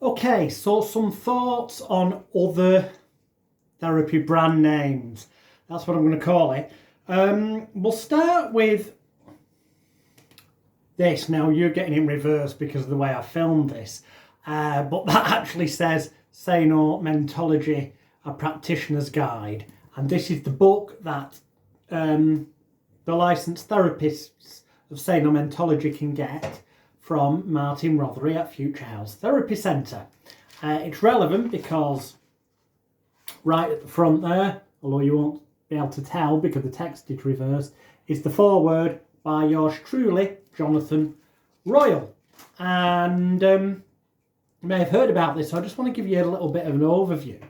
Okay, so some thoughts on other therapy brand names. That's what I'm going to call it. We'll start with this. Now, you're getting in reverse because of the way I filmed this. But that actually says Sanomentology, a Practitioner's Guide. And this is the book that the licensed therapists of Sanomentology can get from Martin Rothery at Future House Therapy Centre. It's relevant because right at the front there, although you won't be able to tell because the text is reversed, is the foreword by yours truly, Jonathan Royle. And you may have heard about this, so I just want to give you a little bit of an overview.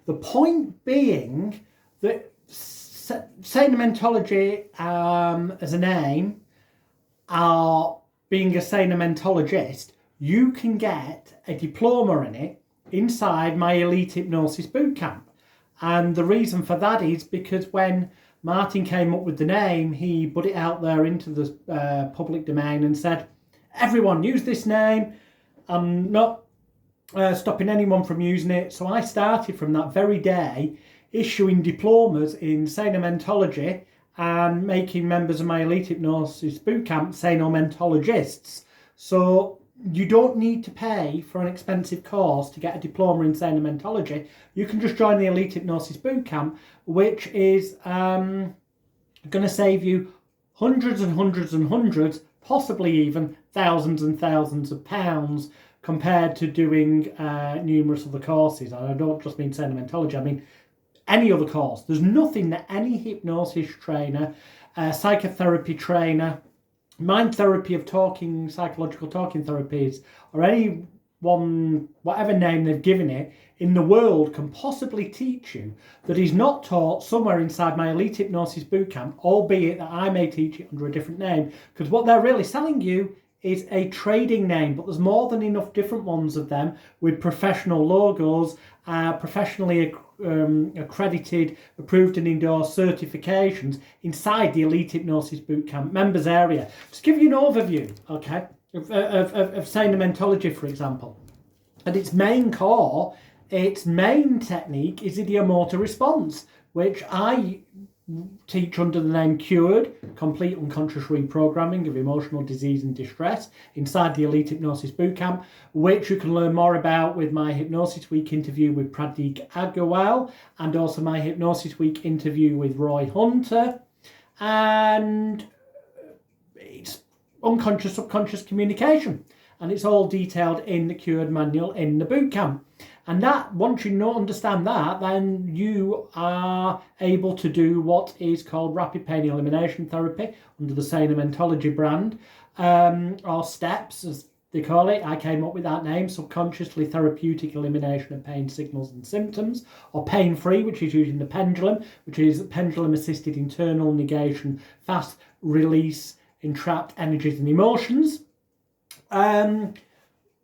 The point being that Sanomentology as a name, being a Sanomentologist, you can get a diploma in it inside my Elite Hypnosis Bootcamp. And the reason for that is because when Martin came up with the name, he put it out there into the public domain and said, everyone use this name. I'm not stopping anyone from using it. So I started from that very day issuing diplomas in Sanomentology and making members of my Elite Hypnosis Bootcamp Sanomentologists. So you don't need to pay for an expensive course to get a diploma in Sanomentology. You can just join the Elite Hypnosis Bootcamp, which is going to save you hundreds and hundreds and hundreds, possibly even thousands and thousands of pounds compared to doing numerous other courses. And I don't just mean Sanomentology, I mean any other course. There's nothing that any hypnosis trainer, psychotherapy trainer, mind therapy of talking, psychological talking therapies, or anyone, whatever name they've given it, in the world can possibly teach you that is not taught somewhere inside my Elite Hypnosis Bootcamp, albeit that I may teach it under a different name, because what they're really selling you is a trading name, but there's more than enough different ones of them with professional logos, professionally accredited, approved and endorsed certifications inside the Elite Hypnosis Bootcamp members area. Just give you an overview, okay, of Sanomentology, for example. At its main core, its main technique is ideomotor response, which I teach under the name Cured, Complete Unconscious Reprogramming of Emotional Disease and Distress, inside the Elite Hypnosis Bootcamp, which you can learn more about with my Hypnosis Week interview with Pradeep Agarwal, and also my Hypnosis Week interview with Roy Hunter. And it's unconscious, subconscious communication. And it's all detailed in the Cured manual in the bootcamp. And that, once you understand that, then you are able to do what is called rapid pain elimination therapy under the Sanomentology brand, or STEPS, as they call it. I came up with that name, subconsciously therapeutic elimination of pain signals and symptoms, or pain-free, which is using the pendulum, which is pendulum-assisted internal negation, fast release, entrapped energies and emotions.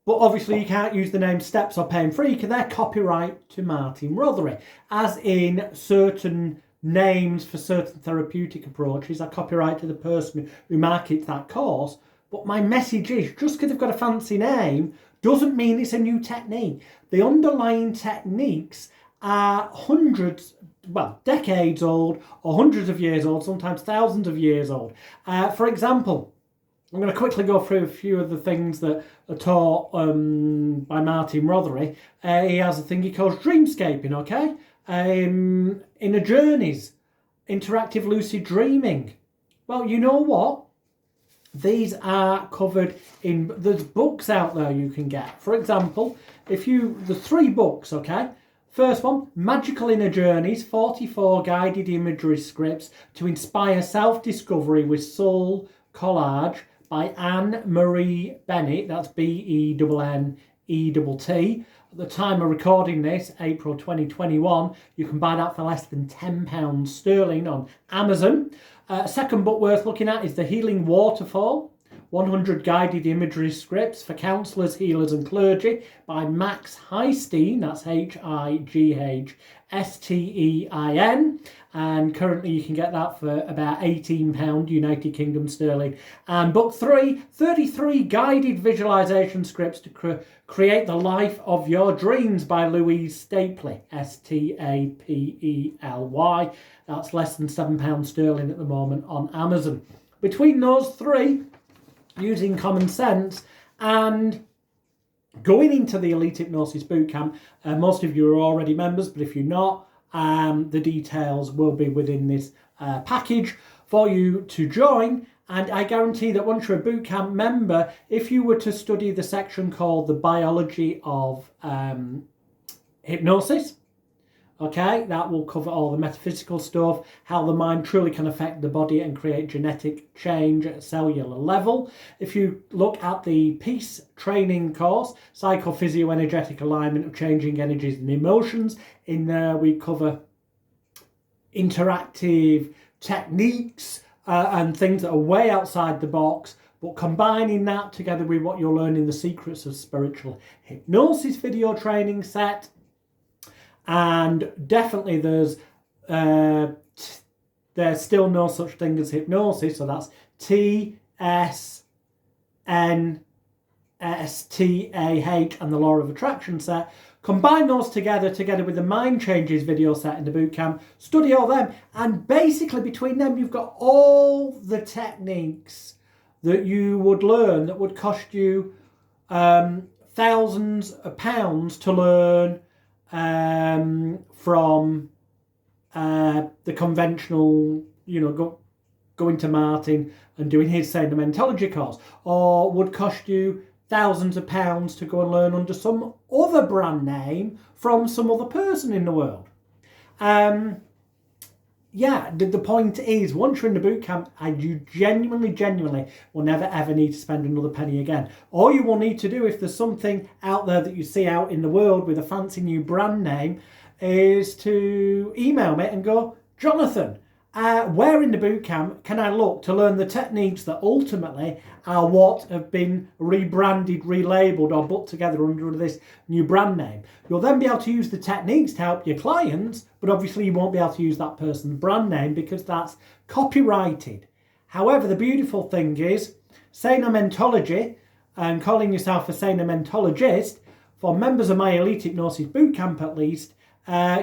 But obviously you can't use the name STEPS or pain-free because they're copyright to Martin Rothery, as in certain names for certain therapeutic approaches are copyright to the person who markets that course. But my message is, just because they've got a fancy name doesn't mean it's a new technique. The underlying techniques are decades old, or hundreds of years old, sometimes thousands of years old. For example, I'm going to quickly go through a few of the things that are taught by Martin Rothery. He has a thing he calls dreamscaping, okay? Inner journeys, interactive lucid dreaming. Well, you know what? These are covered in, there's books out there you can get. For example, the 3 books, okay? First one, Magical Inner Journeys, 44 guided imagery scripts to inspire self-discovery with soul collage, by Anne Marie Bennett, that's Bennett. At the time of recording this, April 2021, you can buy that for less than £10 sterling on Amazon. Second book worth looking at is The Healing Waterfall, 100 Guided Imagery Scripts for Counsellors, Healers and Clergy by Max Highstein, that's Highstein, and currently you can get that for about £18 United Kingdom sterling. And book 3, 33 Guided Visualisation Scripts to Create the Life of Your Dreams by Louise Stapley, Stapely. That's less than £7 sterling at the moment on Amazon. Between those three, using common sense and going into the Elite Hypnosis Bootcamp, most of you are already members, but if you're not, the details will be within this package for you to join. And I guarantee that once you're a bootcamp member, if you were to study the section called the biology of hypnosis, okay, that will cover all the metaphysical stuff, how the mind truly can affect the body and create genetic change at a cellular level. If you look at the Peace training course, psychophysioenergetic alignment of changing energies and emotions, in there we cover interactive techniques and things that are way outside the box, but combining that together with what you'll learn in the Secrets of Spiritual Hypnosis video training set. And definitely there's still no such thing as hypnosis, so that's TSNSTAH and the Law of Attraction set. Combine those together with the Mind Changes video set in the bootcamp, study all them, and basically between them you've got all the techniques that you would learn that would cost you thousands of pounds to learn from the conventional, going to Martin and doing his Sanomentology course, or would cost you thousands of pounds to go and learn under some other brand name from some other person in the world. The point is, once you're in the bootcamp, you genuinely will never ever need to spend another penny again. All you will need to do, if there's something out there that you see out in the world with a fancy new brand name, is to email me and go, Jonathan, where in the bootcamp can I look to learn the techniques that ultimately are what have been rebranded, relabeled or put together under this new brand name? You'll then be able to use the techniques to help your clients, but obviously you won't be able to use that person's brand name because that's copyrighted. However, the beautiful thing is, Sanomentology, and calling yourself a Sanomentologist, for members of my Elite Hypnosis Bootcamp at least,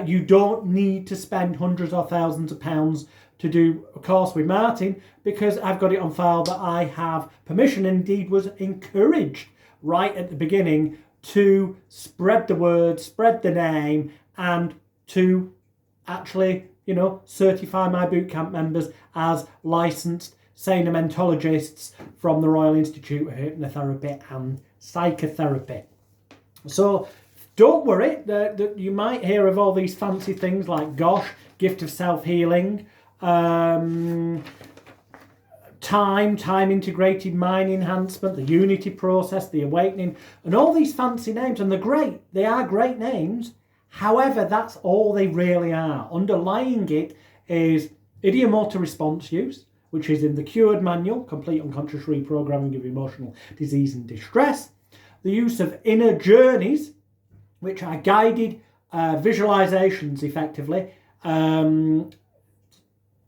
you don't need to spend hundreds or thousands of pounds to do a course with Martin, because I've got it on file that I have permission, and indeed was encouraged right at the beginning to spread the word, spread the name, and to actually, certify my bootcamp members as licensed Sanomentologists from the Royal Institute of Hypnotherapy and Psychotherapy. So don't worry that you might hear of all these fancy things like GOSH, gift of self-healing, time integrated mind enhancement, the unity process, the awakening, and all these fancy names, and they're great. They are great names. However, that's all they really are. Underlying it is idiomotor response use, which is in the Cured Manual, Complete Unconscious Reprogramming of Emotional Disease and Distress. The use of inner journeys, which are guided visualizations, effectively.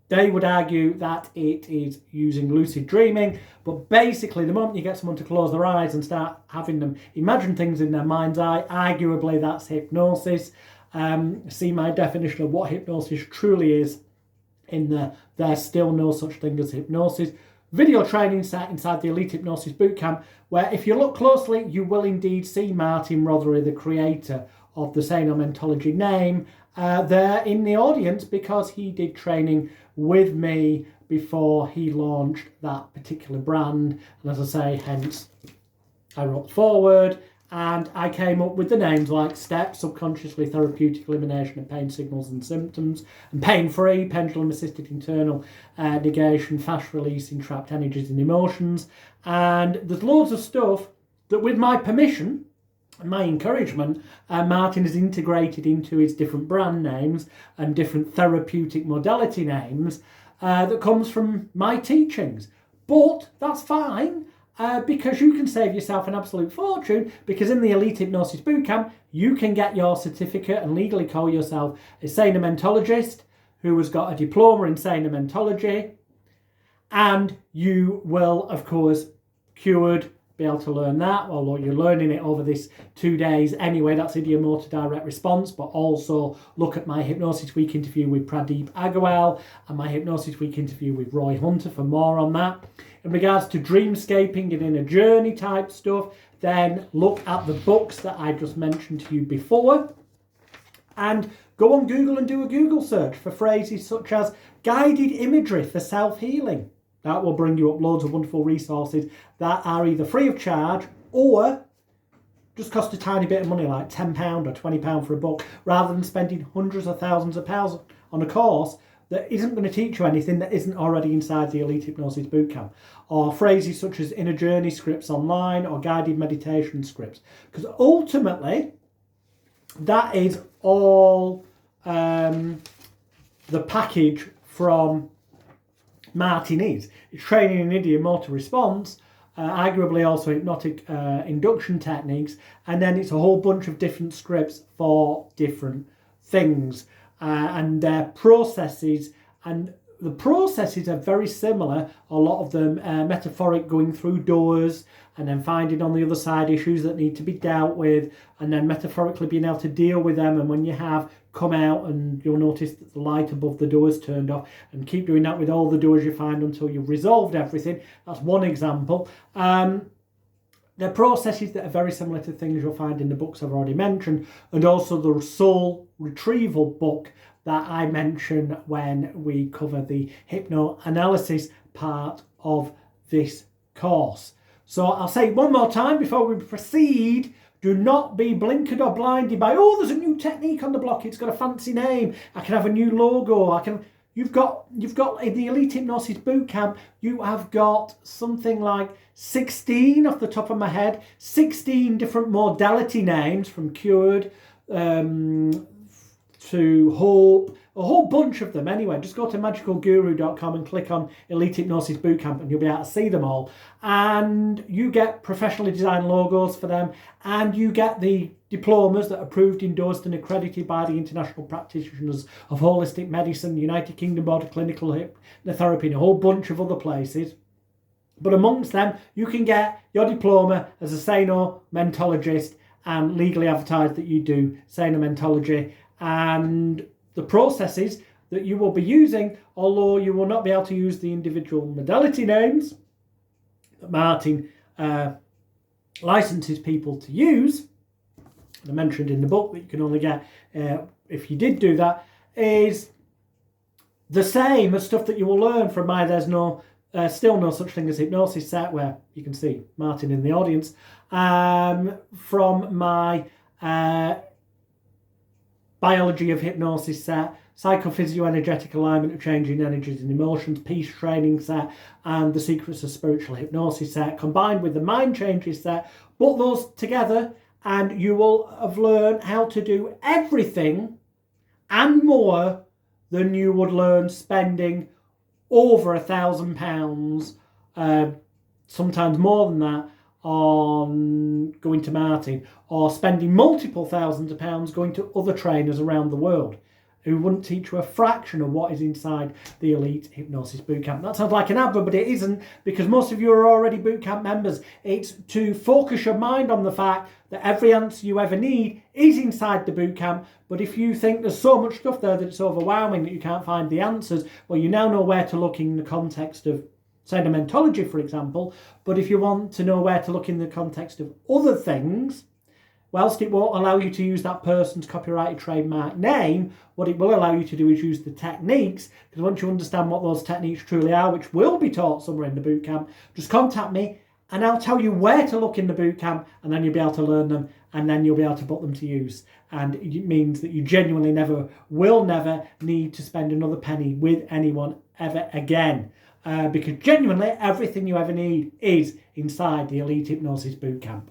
They would argue that it is using lucid dreaming, but basically the moment you get someone to close their eyes and start having them imagine things in their mind's eye, arguably that's hypnosis. See my definition of what hypnosis truly is in there. There's still no such thing as hypnosis. Video training set inside the Elite Hypnosis Bootcamp, where if you look closely, you will indeed see Martin Rothery, the creator of the Sanomentology name, there in the audience, because he did training with me before he launched that particular brand. And as I say, hence I wrote the foreword, and I came up with the names like STEP, Subconsciously Therapeutic Elimination of Pain Signals and Symptoms, and Pain-Free, Pendulum Assisted Internal Negation, Fast Releasing Trapped Energies and Emotions. And there's loads of stuff that, with my permission and my encouragement, Martin has integrated into his different brand names and different therapeutic modality names that comes from my teachings. But that's fine. because you can save yourself an absolute fortune, because in the Elite Hypnosis Bootcamp, you can get your certificate and legally call yourself a Sanomentologist who has got a diploma in Sanomentology, and you will, of course, cured, be able to learn that. Well, you're learning it over this 2 days anyway. That's idiomotor direct response, but also look at my Hypnosis Week interview with Pradeep Agarwal and my Hypnosis Week interview with Roy Hunter for more on that. In regards to dreamscaping and inner journey type stuff, then look at the books that I just mentioned to you before, and go on Google and do a Google search for phrases such as guided imagery for self-healing. That will bring you up loads of wonderful resources that are either free of charge or just cost a tiny bit of money, like £10 or £20 for a book, rather than spending hundreds of thousands of pounds on a course that isn't going to teach you anything that isn't already inside the Elite Hypnosis Bootcamp. Or phrases such as inner journey scripts online or guided meditation scripts. Because ultimately, that is all the package from Martin is. It's training in idiomotor response, arguably also hypnotic induction techniques, and then it's a whole bunch of different scripts for different things and their processes. And the processes are very similar, a lot of them metaphoric, going through doors and then finding on the other side issues that need to be dealt with, and then metaphorically being able to deal with them. And when you have come out, and you'll notice that the light above the door is turned off, and keep doing that with all the doors you find until you've resolved everything. That's one example. They're processes that are very similar to things you'll find in the books I've already mentioned, and also the soul retrieval book that I mention when we cover the hypnoanalysis part of this course. So I'll say it one more time before we proceed. Do not be blinkered or blinded by, oh, there's a new technique on the block, it's got a fancy name, I can have a new logo, you've got in the Elite Hypnosis Bootcamp, you have got something like 16 off the top of my head, 16 different modality names, from cured to hope, a whole bunch of them. Anyway, just go to magicalguru.com and click on Elite Hypnosis Bootcamp and you'll be able to see them all. And you get professionally designed logos for them, and you get the diplomas that are approved, endorsed and accredited by the international practitioners of holistic medicine, United Kingdom Board of Clinical Hypnotherapy, and a whole bunch of other places. But amongst them, you can get your diploma as a Sanomentologist and legally advertise that you do Sanomentology, and the processes that you will be using, although you will not be able to use the individual modality names that Martin licenses people to use, and I mentioned in the book that you can only get if you did do that, is the same as stuff that you will learn from my There's No Still No Such Thing as Hypnosis set, where you can see Martin in the audience, from my Biology of Hypnosis set, Psychophysio-Energetic Alignment of Changing Energies and Emotions, Peace Training set, and the Secrets of Spiritual Hypnosis set, combined with the Mind Changes set. Put those together and you will have learned how to do everything and more than you would learn spending over £1,000, sometimes more than that, on going to Martin, or spending multiple thousands of pounds going to other trainers around the world who wouldn't teach you a fraction of what is inside the Elite Hypnosis Bootcamp. That sounds like an advert, but it isn't, because most of you are already Bootcamp members. It's to focus your mind on the fact that every answer you ever need is inside the Bootcamp. But if you think there's so much stuff there that it's overwhelming that you can't find the answers, well, you now know where to look in the context of Sanomentology, for example. But if you want to know where to look in the context of other things, whilst it won't allow you to use that person's copyrighted trademark name, what it will allow you to do is use the techniques, because once you understand what those techniques truly are, which will be taught somewhere in the bootcamp, just contact me and I'll tell you where to look in the bootcamp, and then you'll be able to learn them, and then you'll be able to put them to use. And it means that you genuinely never need to spend another penny with anyone ever again. Because genuinely everything you ever need is inside the Elite Hypnosis Bootcamp.